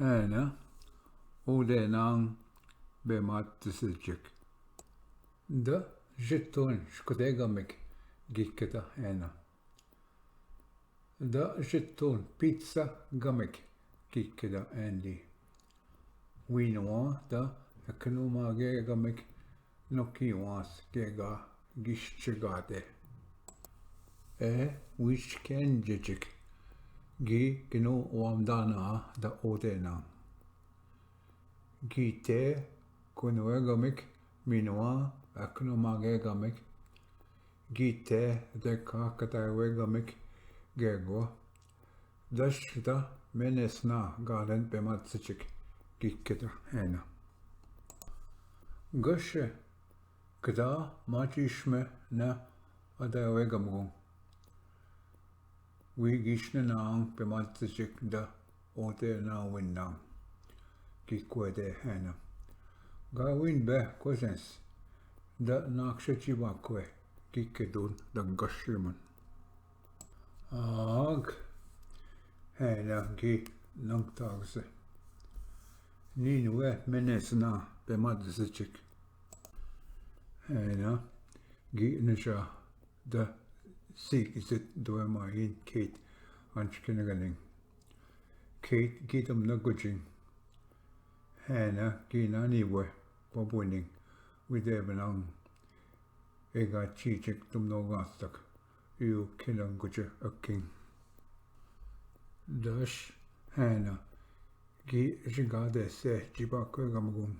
Hena, oodenaang bemaattisijik. Da jittuun shkudegamik gikkeda hena. Da jittuun pizza gamik gikkeda andi. Wiinua da eknumagegamik nokiwaans gega gishchigade. Wishkenjijik gi gnu wamdana da oodenaang. Gite kunuegamik minua eknumagegamik. Gite dekakadawegamik gegwa. Dashda menesna galen bematsijik gikkeda hena. Gushe gda majishme na adawegamgung. Wigishnenaang bematsijik da oodenaawinnaang gikwede hena. Gawin be kwezens da nakshachibakwe gikkedun da gashiman. Aag hena gi nangtagse. Ninwe menesna bematsijik. Hena gi nisha da sikizit duemayin Kate anshkinaganing. Kate gitam nagujing. Hena gina niwe babuning widebanang ega chichik tumnogastak yu kinanguja aking. Dash hena gi jingade se jibakwegamgung.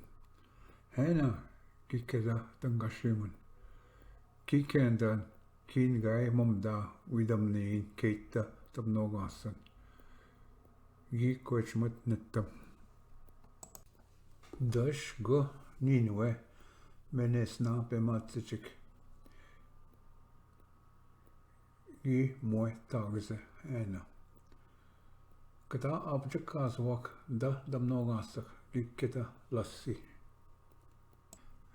Hena gikkeda tangashimun. Gikendan kingai mamda widamniin Kate tumnogasan. Gikwechmat nittam. Dash go ninwe menesna bematsijik. Gi mue tagse hena. Gda abjakaswak da damnogasak gikkeda lassi.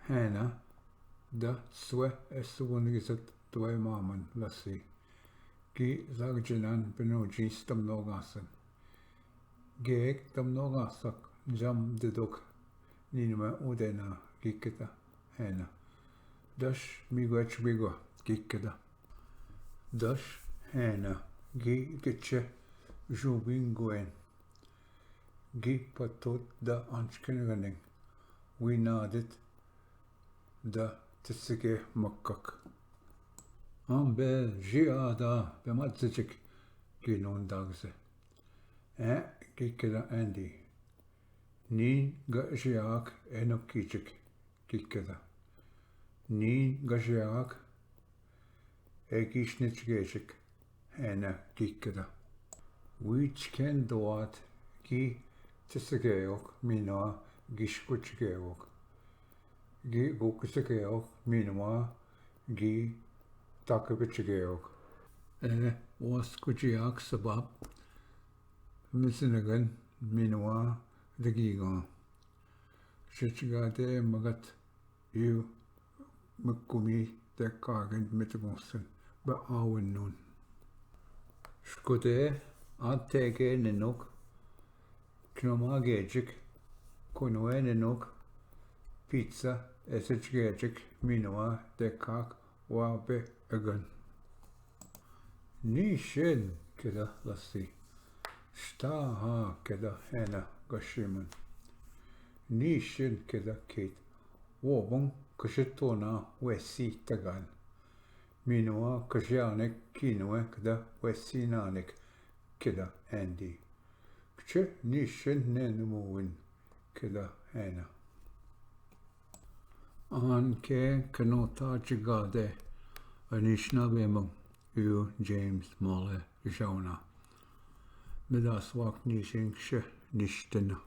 Hena da swe essugungisat duemaman lassi. Gi zagjinan benujis damnogasan. Geek damnogasak jam diduk ninwe oodena gikkeda hena. Dash miigwech bigwa gikkeda. Dash hena gi gitche jubingwen. Gi patut da anshkinaganing. Winadit da tissige makkak. Ambe jiada bematsijik ginon dagse. Gikkeda andi. Niin gajiak enokijik gikkeda. Niin gajiak egishnitjgejik hena gikkeda. Wichken doat gi tissegeok minua gishkuchgeok. Gi guksegeok minua gi takabichgeok. Waskujiak sabab misinagan minua dagiga. Shichgade magat yu mukumi dekkagen mitgusen ba awennun. Shkude attege ninuk knomagejik kunwe ninuk pizza esechgejik minua dekkak wabe agan. Nishin keda lassi. Shtaha keda hena gashiman. Nishin keda Kate. Wobung kashitona wesi tagan. Minua kashianek kinwe keda wesinanek keda andi. Kche nishin nenumuwin keda hena. Anke kanota jigade Anishinaabemang yu James Mole Jona. Midaswak nishin kshe nishtena.